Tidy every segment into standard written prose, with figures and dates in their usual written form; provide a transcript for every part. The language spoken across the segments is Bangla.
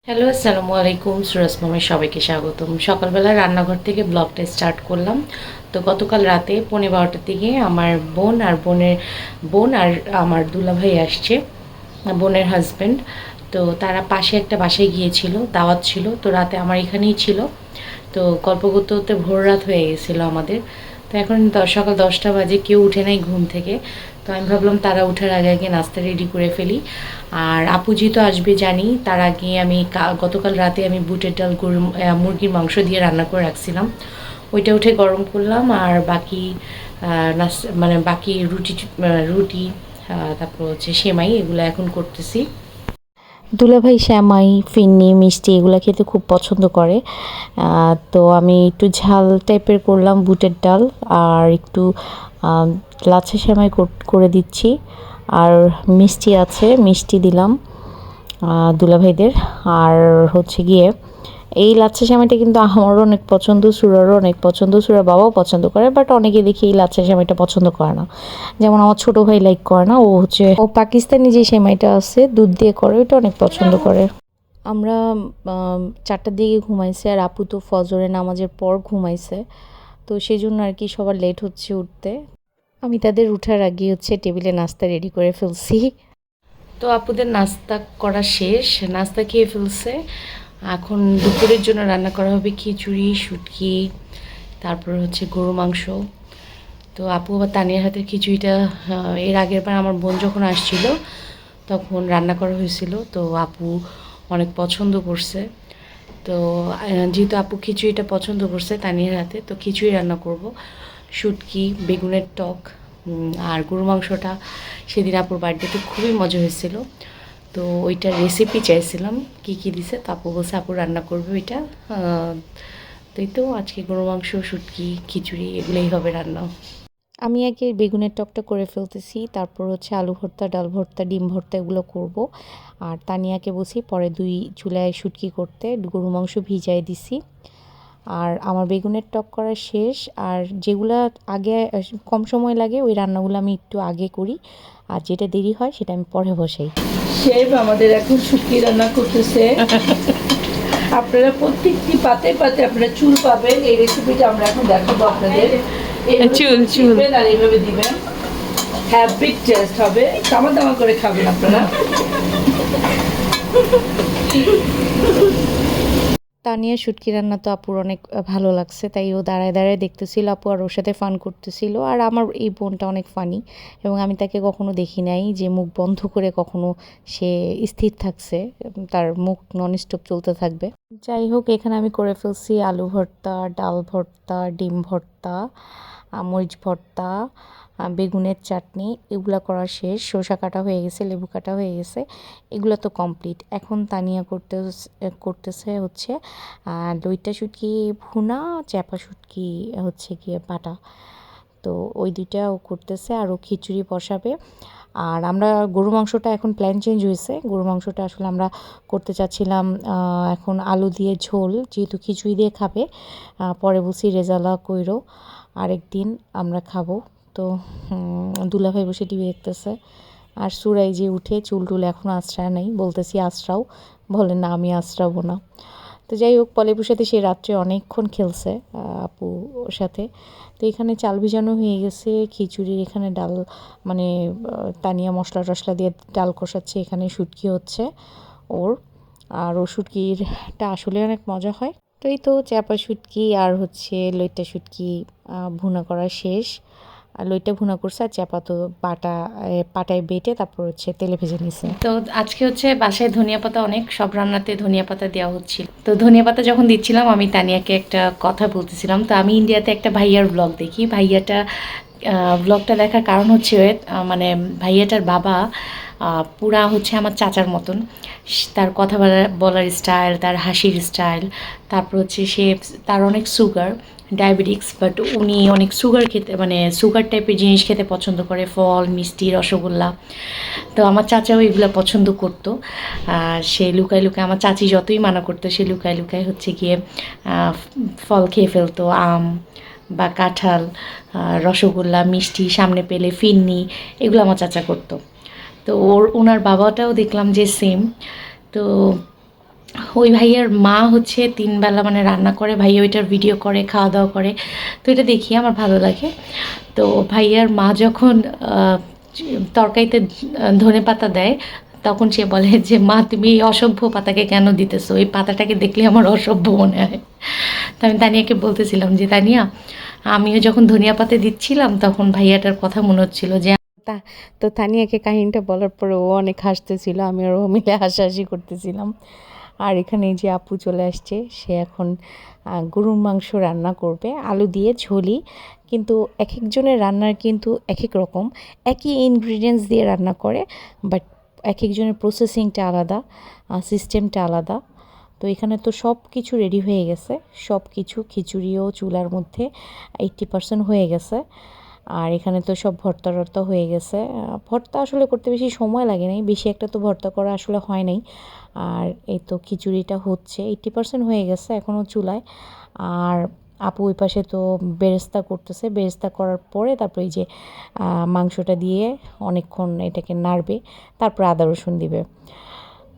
হ্যালো, আসসালামু আলাইকুম। সুরাজ মামায় সবাইকে স্বাগতম। সকালবেলা রান্নাঘর থেকে ব্লগটা স্টার্ট করলাম। তো গতকাল রাতে 12:15টার দিকে আমার বোন আর আমার দুলাভাই আসছে, বোনের হাজব্যান্ড। তো তারা পাশে একটা বাসায় গিয়েছিল, দাওয়াত ছিল। তো রাতে আমার এখানেই ছিল। তো গল্প করতে করতে ভোর রাত হয়ে গেছিলো আমাদের। তো এখন সকাল 10টা বাজে, কেউ উঠে নাই ঘুম থেকে। তো আমি ভাবলাম তারা উঠার আগে আগে নাস্তা রেডি করে ফেলি। আর আপু যেহেতু আসবে জানি, তার আগে আমি গতকাল রাতে আমি বুটের ডাল মুরগির মাংস দিয়ে রান্না করে রাখছিলাম, ওইটা উঠে গরম করলাম। আর বাকি মানে বাকি রুটি তারপর হচ্ছে সেমাই, এগুলো এখন করতেছি। দুলাভাই শ্যামাই, ফিন্নি, মিষ্টি এগুলো খেতে খুব পছন্দ করে। তো আমি একটু ঝাল টাইপের করলাম বুটের ডাল, আর একটু লাচ্ছা সেমাই করে দিচ্ছি। আর মিষ্টি আছে, মিষ্টি দিলাম দুলাভাইদের। আর হচ্ছে গিয়ে এই লাচ্ছা সেমাইটা কিন্তু আমারও অনেক পছন্দ, সুরারও অনেক পছন্দ, সুরার বাবাও পছন্দ করে। বাট অনেকে দেখি এই লাচ্ছা সেমাইটা পছন্দ করে না। যেমন আমার ছোটো ভাই লাইক করে না, ও পাকিস্তানি যে সেমাইটা আছে দুধ দিয়ে করে, ওইটা অনেক পছন্দ করে। আমরা 4টার দিকে ঘুমাইছে, আর আপু তো ফজরের নামাজের পর ঘুমাইছে। তো সেই জন্য আর কি সবার লেট হচ্ছে উঠতে। আমি তাদের উঠার আগে হচ্ছে টেবিলে নাস্তা রেডি করে ফেলছি। তো আপুদের নাস্তা করা শেষ, নাস্তা খেয়ে ফেলছে। এখন দুপুরের জন্য রান্না করা হবে খিচুড়ি, শুটকি, তারপর হচ্ছে গরু মাংস। তো আপু আবার তানিয়ার হাতের খিচুড়িটা এর আগের বার আমার বোন যখন আসছিল তখন রান্না করা হয়েছিল। তো আপু অনেক পছন্দ করছে। তো যেহেতু আপু খিচুড়িটা পছন্দ করছে তানিয়ার হাতে, তো খিচুড়ি রান্না করব। শুটকি, বেগুনের টক আর গরু মাংসটা সেদিন আপুর বার্থডেতে খুবই মজা হয়েছিল। তো ওইটার রেসিপি চাইছিলাম, কী কী দিছে। তো আপু বলছে আপু রান্না করবে ওইটা। তো এই তো আজকে গরু মাংস, শুটকি, খিচুড়ি এগুলোই হবে রান্না। আমি আগে বেগুনের টকটা করে ফেলতেছি, তারপর হচ্ছে আলু ভর্তা, ডাল ভর্তা, ডিম ভর্তা এগুলো করব। আর তানিয়াকে বসি পরে 2 চুলায় শুটকি করতে, গরু মাংস ভিজায় দিছি। আর আমার বেগুনের টক করা শেষ। আর যেগুলা আগে কম সময় লাগে ওই রান্নাগুলো আমি একটু আগে করি, আর যেটা দেরি হয় সেটা আমি পরে বসাই। শেফ আমাদের এখন শুটকি রান্না করতেছে। আপনারা প্রত্যেকটি পাতে পাতে আপনারা চুল পাবেন। এই রেসিপিটা আমরা এখন দেখাবো আপনাদের। চুল আর এইভাবে দিবেন, হ্যাভি টেস্ট হবে। তামা তামা করে খাবেন আপনারা। তানিয়া শুটকি রান্না তো আপুর অনেক ভালো লাগছে, তাই ও দাঁড়ায় দাঁড়ায় দেখতেছিল আপু, আর ওর সাথে ফান করতেছিল। আর আমার এই বোনটা অনেক ফানি, এবং আমি তাকে কখনো দেখি নাই যে মুখ বন্ধ করে কখনো সে স্থির থাকছে, তার মুখ নন স্টপ চলতে থাকবে। যাই হোক, এখানে আমি করে ফেলছি আলু ভর্তা, ডাল ভর্তা, ডিম ভর্তা, মরিচ ভর্তা, বেগুনের চাটনি, এগুলা করা শেষ। শসা কাটা হয়ে গেছে, লেবু কাটা হয়ে গেছে, এগুলো তো কমপ্লিট। এখন তানিয়া করতেছে হচ্ছে লইট্টা শুটকি ভুনা, চ্যাপা শুটকি হচ্ছে গিয়ে বাটা। তো ওই দুইটা ও করতেছে, আর ও খিচুড়ি বসাবে। আর আমরা গরু মাংসটা এখন প্ল্যান চেঞ্জ হয়েছে। গরু মাংসটা আসলে আমরা করতে চাচ্ছিলাম এখন আলু দিয়ে ঝোল, যেহেতু খিচুড়ি দিয়ে খাবে। পরে বলছি রেজালা কইরো আরেকদিন আমরা খাবো। তো দুলাভাই বসে টিভি দেখতেছে। আর সুরাই যে উঠে চুল টুল এখনও আশ্রয় নেই, বলতেছি আশ্রাও, বলে না আমি আশ্রাবো না। তো যাই হোক, পলেপুর সাথে সে রাত্রে অনেকক্ষণ খেলছে আপু ওর সাথে। তো এখানে চাল ভিজানো হয়ে গেছে, খিচুড়ির এখানে ডাল মানে তানিয়া মশলা টশলা দিয়ে ডাল কষাচ্ছে, এখানে শুটকি হচ্ছে ওর। আর ও শুটকিটা আসলে অনেক মজা হয়। তো এই তো চ্যাপা শুটকি আর হচ্ছে লইট্টা শুটকি ভুনা করা শেষ। আর লইট্টা ভুনা করছে, আর চ্যাপা তো পাটায় বেটে তারপর হচ্ছে তেলে ভেজে নিছে। তো আজকে হচ্ছে বাসায় ধনিয়া পাতা অনেক, সব রান্নাতে ধনিয়া পাতা দেওয়া হচ্ছিল। তো ধনিয়া পাতা যখন দিচ্ছিলাম আমি তানিয়াকে একটা কথা বলতেছিলাম। তো আমি ইন্ডিয়াতে একটা ভাইয়ার ব্লগ দেখি, ব্লগটা দেখার কারণ হচ্ছে মানে ভাইয়াটার বাবা পুরা হচ্ছে আমার চাচার মতন। তার কথা বলার স্টাইল, তার হাসির স্টাইল, তারপর হচ্ছে তার অনেক সুগার, ডায়াবেটিক্স, বাট উনি অনেক সুগার খেতে, মানে সুগার টাইপের জিনিস খেতে পছন্দ করে, ফল, মিষ্টি, রসগোল্লা। তো আমার চাচাও এগুলো পছন্দ করতো। সে লুকায় লুকায়, আমার চাচি যতই মানা করতো, সে লুকায় লুকায় হচ্ছে গিয়ে ফল খেয়ে ফেলতো, আম বা কাঁঠাল, রসগোল্লা, মিষ্টি সামনে পেলে, ফিন্নি, এগুলো আমার চাচা করতো। তো ওনার বাবাটাও দেখলাম যে সেম। তো ওই ভাইয়ার মা হচ্ছে 3 বেলা মানে রান্না করে, ভাইয়া ওইটার ভিডিও করে, খাওয়া দাওয়া করে। তো এটা দেখি আমার ভালো লাগে। তো ভাইয়ার মা যখন তরকারিতে ধনেপাতা দেয়, তখন সে বলে যে মা তুমি এই অসভ্য পাতাকে কেন দিতেছো, এই পাতাটাকে দেখলে আমার অসভ্য মনে হয়। তো আমি তানিয়াকে বলতেছিলাম যে তানিয়া, আমিও যখন ধনিয়া পাতা দিচ্ছিলাম তখন ভাইয়াটার কথা মনে হচ্ছিল যে তা। তো তানিয়াকে কাহিনীটা বলার পরে ও অনেক হাসতেছিল, আমি আর ও মিলে হাসাহাসি করতেছিলাম। আর এখানে এই যে আপু চলে আসছে, সে এখন গরুর মাংস রান্না করবে আলু দিয়ে ঝোলি। কিন্তু এক একজনের রান্নার কিন্তু এক এক রকম, একই ইনগ্রিডিয়েন্টস দিয়ে রান্না করে, বাট এক একজনের প্রসেসিংটা আলাদা, সিস্টেমটা আলাদা। তো এখানে তো সব কিছু রেডি হয়ে গেছে, সব কিছু খিচুড়িও চুলার মধ্যে 80% হয়ে গেছে। আর এখানে তো সব ভর্তা টর্তা হয়ে গেছে। ভর্তা আসলে করতে বেশি সময় লাগে নাই, বেশি একটা তো ভর্তা করা আসলে হয় নাই। আর এই তো খিচুড়িটা হচ্ছে 80% হয়ে গেছে এখনও চুলায়। আর আপু ওই পাশে তো বেরেস্তা করতেছে, বেরেস্তা করার পরে তারপর এই যে মাংসটা দিয়ে অনেকক্ষণ এটাকে নাড়বে, তারপর আদা রসুন দিবে।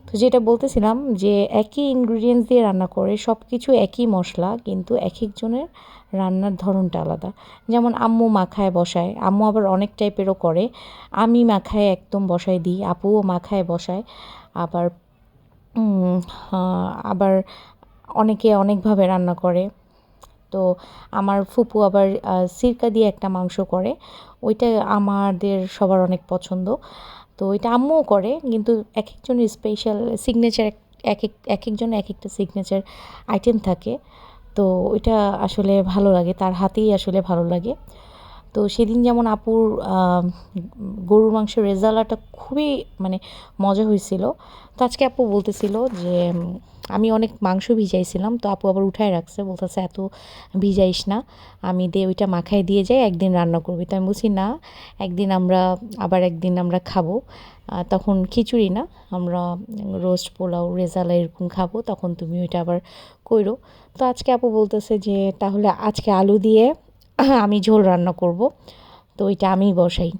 তো যেটা বলতেছিলাম যে একই ইনগ্রিডিয়েন্টস দিয়ে রান্না করে, সব কিছু একই মশলা, কিন্তু এক একজনের রান্নার ধরনটা আলাদা। যেমন আম্মু মাখায় বসায়, আম্মু আবার অনেক টাইপেরও করে। আমি মাখায় একদম বসায় দিই, আপুও মাখায় বসায়। আবার আবার অনেকে অনেকভাবে রান্না করে। তো আমার ফুপু আবার সিরকা দিয়ে একটা মাংস করে, ওইটা আমাদের সবার অনেক পছন্দ। তো ওইটা আম্মুও করে, কিন্তু এক একজনের স্পেশাল সিগনেচার, এক একজনের এক একটা সিগনেচার আইটেম থাকে। তো ওইটা আসলে ভালো লাগে, তার হাতেই আসলে ভালো লাগে। তো সেদিন যেমন আপুর গরুর মাংসের রেজালাটা খুবই মানে মজা হয়েছিল। তো আজকে আপু বলতেছিল যে আমি অনেক মাংস ভিজাইছিলাম, তো আপু আবার উঠায় রাখছে, বলতেছে এত ভিজাইস না, আমি দিয়ে ওইটা মাখায় দিয়ে যাই, একদিন রান্না করবি। তো আমি বলছি না, একদিন আমরা খাবো, তখন খিচুড়ি না, আমরা রোস্ট পোলাও রেজালা এরকম খাবো, তখন তুমি ওইটা আবার কইরো। তো আজকে আপু বলতেছে যে তাহলে আজকে আলু দিয়ে আমি ঝোল রান্না করব, তো ওইটা আমিই বসাই।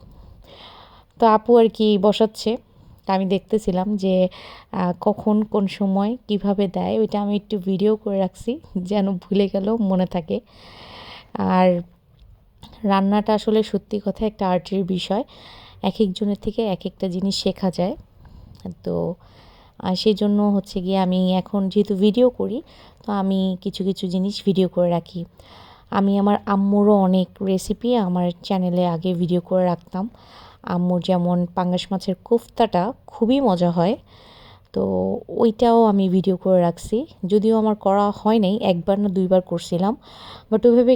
তো আপু আর কি বসাচ্ছে, তা আমি দেখতেছিলাম যে কখন কোন সময় কিভাবে দেয়, ওইটা আমি একটু ভিডিও করে রাখছি যেন ভুলে গেলেও মনে থাকে। আর রান্নাটা আসলে সত্যি কথা একটা আর্টের বিষয়, এক একজনের থেকে এক একটা জিনিস শেখা যায়। তো সেই জন্য হচ্ছে গিয়ে আমি এখন যেহেতু ভিডিও করি, তো আমি কিছু কিছু জিনিস ভিডিও করে রাখি। আমি আমার আম্মুরও অনেক রেসিপি আমার চ্যানেলে আগে ভিডিও করে রাখতাম। আম্মুর যেমন পাঙ্গাস মাছের কোফতাটা খুবই মজা হয়, তো ওইটাও আমি ভিডিও করে রাখছি। যদিও আমার করা হয় নাই, একবার না দুইবার করছিলাম, বাট ওইভাবে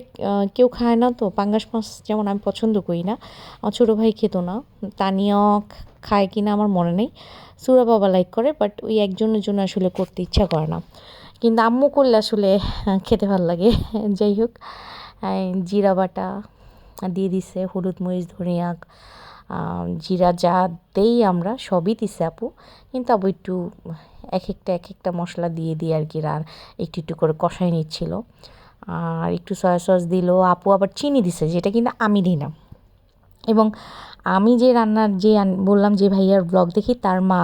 কেউ খায় না। তো পাঙ্গাস মাছ যেমন আমি পছন্দ করি না, আমার ছোটো ভাই খেত না, তানিয়াও খায় কি না আমার মনে নেই, সুরা বাবা লাইক করে, বাট ওই একজনের জন্য আসলে করতে ইচ্ছা করে না। কিন্তু আম্মু করলে আসলে খেতে ভালো লাগে। যাই হোক, জিরা বাটা দিয়ে দিছে, হলুদ মরিচ ধনিয়া জিরা যা দেই আমরা সবই দিছে আপু, কিন্তু আপু একটু এক একটা মশলা দিয়ে দিয়ে আর কি একটু একটু করে কষাই নিচ্ছিল। আর একটু সয়া সস দিল, আপু আবার চিনি দিছে, যেটা কিন্তু আমি দিই না। এবং আমি যে রান্নার বললাম যে ভাইয়ার ব্লগ দেখি, তার মা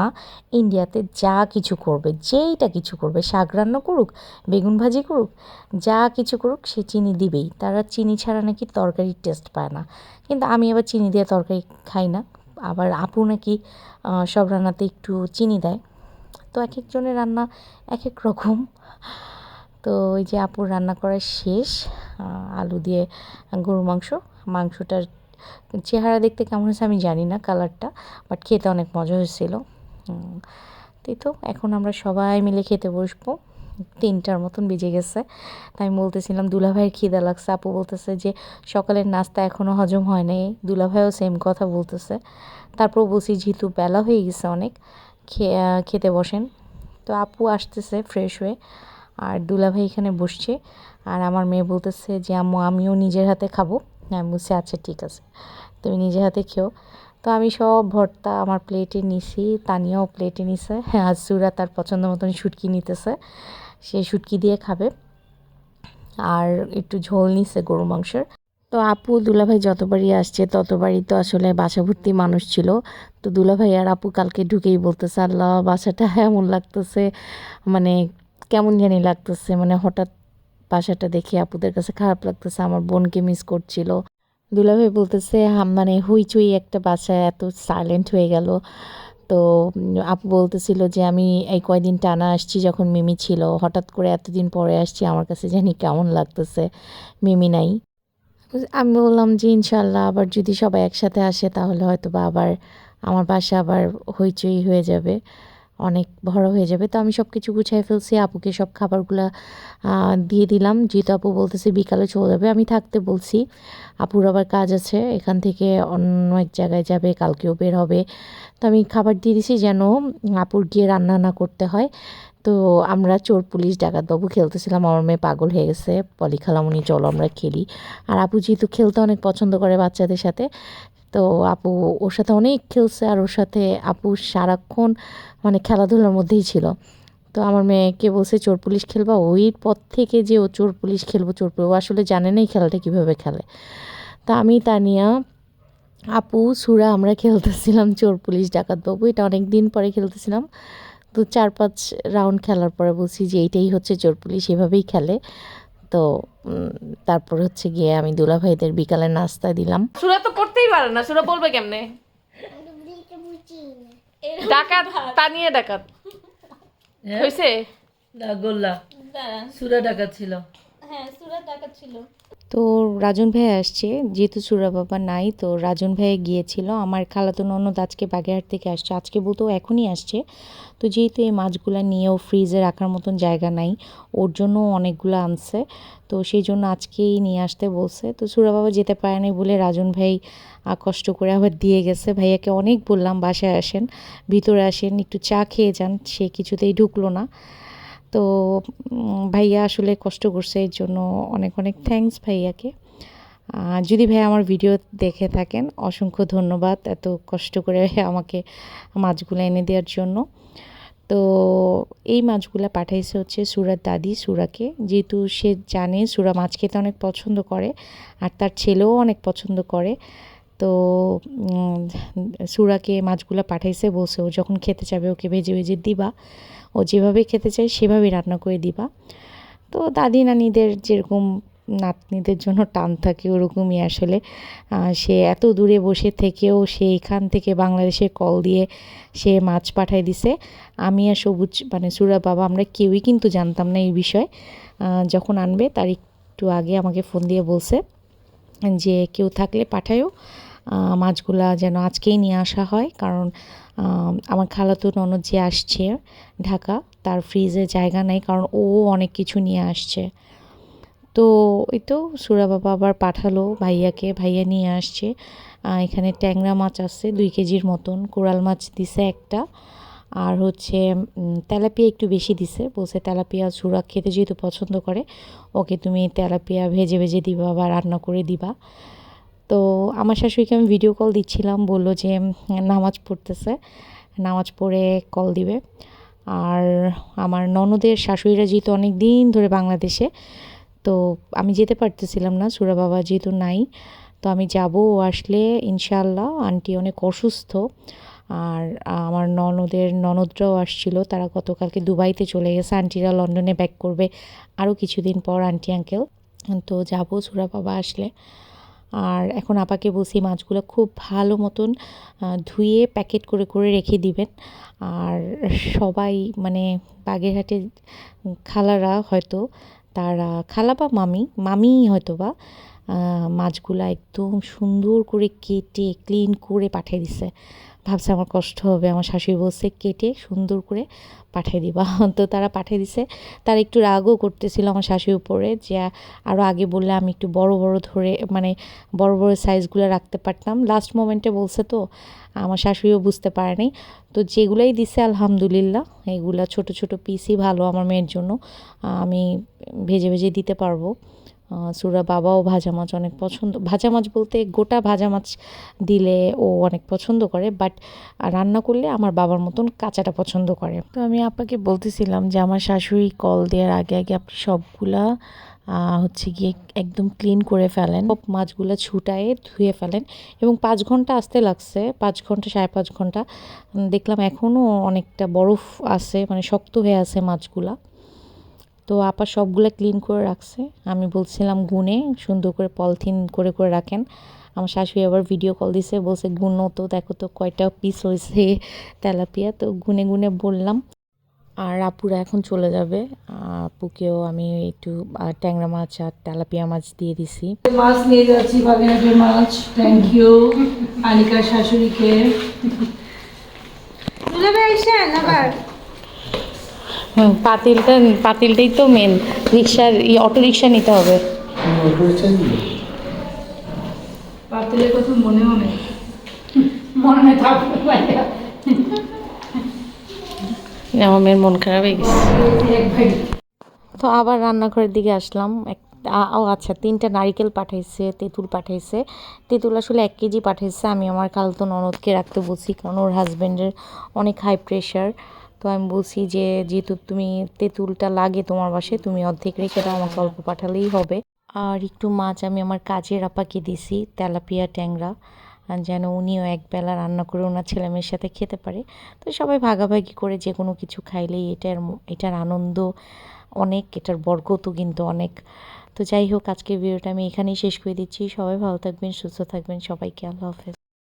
ইন্ডিয়াতে যা কিছু করবে, যেইটা কিছু করবে, শাক রান্না করুক, বেগুন ভাজি করুক, যা কিছু করুক, সে চিনি দিবেই। তারা চিনি ছাড়া নাকি তরকারির টেস্ট পায় না। কিন্তু আমি আবার চিনি দিয়ে তরকারি খাই না। আবার আপু নাকি সব রান্নাতে একটু চিনি দেয়। তো এক একজনের রান্না এক এক রকম। তো ওই যে আপুর রান্না করা শেষ, আলু দিয়ে গরুর মাংসটার চেহারা দেখতে কেমন হয়েছে আমি জানি না, কালারটা, বাট খেতে অনেক মজা হয়েছিল। তাই তো এখন আমরা সবাই মিলে খেতে বসবো, 3টার মতন বেজে গেছে। তাই আমি বলতেছিলাম দুলাভাইয়ের খিদা লাগছে, আপু বলতেছে যে সকালের নাস্তা এখনও হজম হয় নাই, দুলাভাইও সেম কথা বলতেছে। তারপর বলছি যেহেতু বেলা হয়ে গেছে অনেক, খেতে বসেন। তো আপু আসতেছে ফ্রেশ হয়ে, আর দুলাভাই এখানে বসছে। আর আমার মেয়ে বলতেছে যে আম্মু আমিও নিজের হাতে খাবো। আমি বলছি আচ্ছা ঠিক আছে, তুমি নিজের হাতে খেও। তো আমি সব ভর্তা আমার প্লেটে নিছি, তানিয়াও প্লেটে নিছে। আর সুরা তার পছন্দ মতন শুটকি নিতেছে, সে শুটকি দিয়ে খাবে। আর একটু ঝোল নিছে গরু মাংসের। তো আপু দুলাভাই যতবারই আসছে ততবারই তো আসলে বাসা ভর্তি মানুষ ছিল। তো দুলাভাই আর আপু কালকে ঢুকেই বলতেছে, আল্লাহ বাসাটা এমন লাগতেছে, মানে কেমন জানি লাগতেছে, মানে হঠাৎ বাসাটা দেখে আপুদের কাছে খারাপ লাগতেছে, আমার বোনকে মিস করছিল। দুলাভাই বলতেছে মানে হইচই একটা বাসা এত সাইলেন্ট হয়ে গেল। তো আপু বলতেছিল যে আমি এই কয়দিন টানা আসছি যখন মিমি ছিল, হঠাৎ করে এতদিন পরে আসছি, আমার কাছে জানি কেমন লাগতেছে, মিমি নাই। আমি বললাম যে ইনশাল্লাহ আবার যদি সবাই একসাথে আসে তাহলে হয়তো বা আবার আমার বাসা আবার হইচই হয়ে যাবে, অনেক বড় হয়ে যাবে। তো আমি সব কিছু গুছিয়ে ফেলছি, আপুকে সব খাবারগুলা দিয়ে দিলাম, যেহেতু আপু বলতেছে বিকালে চলে যাবে। আমি থাকতে বলছি, আপুর আবার কাজ আছে, এখান থেকে অন্য এক জায়গায় যাবে, কালকেও বের হবে। তো আমি খাবার দিয়ে দিছি যেন আপুর গিয়ে রান্না না করতে হয়। তো আমরা চোর পুলিশ ডাকাত বাবু খেলতেছিলাম, আমার মেয়ে পাগল হয়ে গেছে, পলি খালামুনি চলো আমরা খেলি। আর আপু যেহেতু খেলতে অনেক পছন্দ করে বাচ্চাদের সাথে, তো আপু ওর সাথে অনেক খেলছে, আর ওর সাথে আপু সারাক্ষণ মানে খেলাধুলার মধ্যেই ছিল। তো আমার মেয়েকে বলছে চোর পুলিশ খেলবা, ওই পর থেকে যে ও চোর পুলিশ খেলবো চোর পুলিশ, ও আসলে জানে না এই খেলাটা কীভাবে খেলে। তা আমি তানিয়া আপু সুরা আমরা খেলতেছিলাম চোর পুলিশ ডাকাত বাবু, এটা অনেক দিন পরে খেলতেছিলাম। তো 4-5 রাউন্ড খেলার পরে বলছি যে এইটাই হচ্ছে চোর পুলিশ, এভাবেই খেলে। তো তারপর হচ্ছে গিয়ে আমি দুলাভাইদের বিকালে নাস্তা দিলাম। সুরা তো পড়তেই পারে না, সুরা বলবে কেমনে? ডাকাত তানিয়ে ডাকাত হইছে। গোল্লা সুরা ডাকাত ছিল। তো রাজন ভাই আসছে, যেহেতু সুরা বাবা নাই, তো রাজন ভাই গিয়েছিল। আমার খালাতো ননদ আজকে বাগেরহাট থেকে আসছে, আজকে বলতেও এখনই আসছে। তো যেহেতু এই মাছগুলো নিয়েও ফ্রিজে রাখার মতন জায়গা নাই, ওর জন্য অনেকগুলো আনছে, তো সেই জন্য আজকেই নিয়ে আসতে বলছে। তো সুরা বাবা যেতে পারে নাই বলে রাজন ভাই কষ্ট করে আবার দিয়ে গেছে। ভাইয়াকে অনেক বললাম বাসায় আসেন, ভিতরে আসেন, একটু চা খেয়ে যান, সে কিছুতেই ঢুকলো না। তো ভাইয়া আসলে কষ্ট করছে, এর জন্য অনেক অনেক থ্যাঙ্কস ভাইয়াকে। যদি ভাইয়া আমার ভিডিও দেখে থাকেন, অসংখ্য ধন্যবাদ এত কষ্ট করে আমাকে মাছগুলো এনে দেওয়ার জন্য। তো এই মাছগুলো পাঠাইছে হচ্ছে সুরার দাদি সুরাকে, যেহেতু সে জানে সুরা মাছ খেতে অনেক পছন্দ করে, আর তার ছেলেও অনেক পছন্দ করে। তো সুরাকে মাছগুলো পাঠাইছে, বলছে ও যখন খেতে চাবে ওকে ভেজে ভেজে দিবা, ও যেভাবে খেতে চায় সেভাবেই রান্না করে দিবা। তো দাদি নানিদের যেরকম নাতনিদের জন্য টান থাকে, ওরকমই আসলে সে এত দূরে বসে থেকেও সে এখান থেকে বাংলাদেশে কল দিয়ে সে মাছ পাঠায় দিছে। আমি আর সবুজ মানে সুরা বাবা আমরা কেউই কিন্তু জানতাম না এই বিষয়। যখন আনবে তার একটু আগে আমাকে ফোন দিয়ে বলছে যে কেউ থাকলে পাঠায়ও, মাছগুলা যেন আজকেই নিয়ে আসা হয়, কারণ আমার খালাতো ননদ যে আসছে ঢাকা, তার ফ্রিজে জায়গা নেই, কারণ ও অনেক কিছু নিয়ে আসছে। তো এই তো সুরা বাবা আবার পাঠালো ভাইয়াকে, ভাইয়া নিয়ে আসছে। এখানে ট্যাংরা মাছ আছে 2 কেজির মতন, কোরাল মাছ দিছে একটা, আর হচ্ছে তেলাপিয়া একটু বেশি দিছে, বলছে তেলাপিয়া সুরা খেতে যেহেতু পছন্দ করে, ওকে তুমি তেলাপিয়া ভেজে ভেজে দিবা বা রান্না করে দিবা। তো আমার শাশুড়িকে আমি ভিডিও কল দিচ্ছিলাম, বলল যে নামাজ পড়তেছে, নামাজ পড়ে কল দিবে। আর আমার ননদের শাশুড়িরা যেহেতু অনেক দিন ধরে বাংলাদেশে, তো আমি যেতে পারতেছিলাম না, সুরা বাবা যেহেতু নাই, তো আমি যাব, ও আসলে ইনশাআল্লাহ। আন্টি অনেক অসুস্থ, আর আমার ননদরাও আসছিল, তারা গতকালকে দুবাইতে চলে গেছে, আন্টিরা লন্ডনে ব্যাক করবে আরও কিছুদিন পর, আন্টি আঙ্কেল। তো যাব সুরা বাবা আসলে। আর এখন আপাকে বলছি মাছগুলো খুব ভালো মতন ধুয়ে প্যাকেট করে করে রেখে দিবেন। আর সবাই মানে বাগেরহাটে খালারা হয়তো, তারা খালা বা মামি হয়তো বা মাছগুলো একদম সুন্দর করে কেটে ক্লিন করে পাঠিয়ে দিছে। ভাবছে আমার কষ্ট হবে, আমার শাশুড়ি বলছে কেটে সুন্দর করে পাঠিয়ে দিবা। তো তারা পাঠিয়ে দিছে। তারা একটু রাগও করতেছিল আমার শাশুড়ির উপরে, যে আরও আগে বললে আমি একটু বড় বড় ধরে মানে বড় বড় সাইজগুলো রাখতে পারতাম। লাস্ট মোমেন্টে বলছে, তো আমার শাশুড়িও বুঝতে পারে নাই। তো যেগুলাই দিছে আলহামদুলিল্লাহ, এগুলা ছোট ছোট পিসই ভালো আমার মেয়ের জন্য, আমি ভেজে ভেজে দিতে পারবো। সুরা বাবাও ভাজা মাছ অনেক পছন্দ, ভাজা মাছ বলতে গোটা ভাজা মাছ দিলে ও অনেক পছন্দ করে, বাট রান্না করলে আমার বাবার মতন কাঁচাটা পছন্দ করে। তো আমি আপাকে বলতেছিলাম যে আমার শাশুড়ি কল দেওয়ার আগে আগে আপনি সবগুলা হচ্ছে গিয়ে একদম ক্লিন করে ফেলেন, সব মাছগুলো ছুটায়ে ধুয়ে ফেলেন এবং 5 ঘন্টা আসতে লাগছে, 5 ঘন্টা 5.5 ঘন্টা। দেখলাম এখনও অনেকটা বরফ আছে, মানে শক্ত হয়ে আছে মাছগুলা। তো আপা সবগুলো ক্লিন করে রাখছে। আমি বলছিলাম গুনে সুন্দর করে পলিথিন করে করে রাখেন। আমার শাশুড়ি আবার ভিডিও কল দিছে, বলছে গুনো তো, দেখো তো কয়টা পিস হয়েছে তেলাপিয়া। তো গুনে গুনে বললাম। আর আপুরা এখন চলে যাবে, আপুকেও আমি একটু ট্যাংরা মাছ আর তেলাপিয়া মাছ দিয়ে দিছি। মাছ নিয়ে যাচ্ছি, বাগেরহাটের মাছ। থ্যাংক ইউ আনিকার শাশুড়িকে। পাতিলটাই তো মেন, রিক্সার অটো রিক্সা নিতে হবে। পাতিলের কথা মনেও নেই, মনে থাকবে আমার মেয়ের মন খারাপ হয়ে গেছে। এক ভাই। তো আবার রান্নাঘরের দিকে আসলাম। ও আচ্ছা, 3টা নারিকেল পাঠাইছে, তেঁতুল পাঠাইছে। তেঁতুল আসলে 1 কেজি পাঠাইছে। আমি আমার খালাতো ননদকে রাখতে বলছি, কারণ ওর হাজব্যান্ডের অনেক হাই প্রেশার। তো আমি বলছি যে যেহেতু তুমি তেঁতুলটা লাগে তোমার বাসায়, তুমি অর্ধেক রেখে দাও, আমাকে অল্প পাঠালেই হবে। আর একটু মাছ আমি আমার কাজের আপাকে দিছি, তেলাপিয়া ট্যাংরা, যেন উনিও একবেলা রান্না করে ওনার ছেলেমেয়ের সাথে খেতে পারে। তো সবাই ভাগাভাগি করে যে কোনো কিছু খাইলেই এটার আনন্দ অনেক, এটার বরকতও কিন্তু অনেক। তো যাই হোক, আজকের ভিডিওটা আমি এখানেই শেষ করে দিচ্ছি। সবাই ভালো থাকবেন, সুস্থ থাকবেন, সবাইকে আল্লাহ হাফেজ।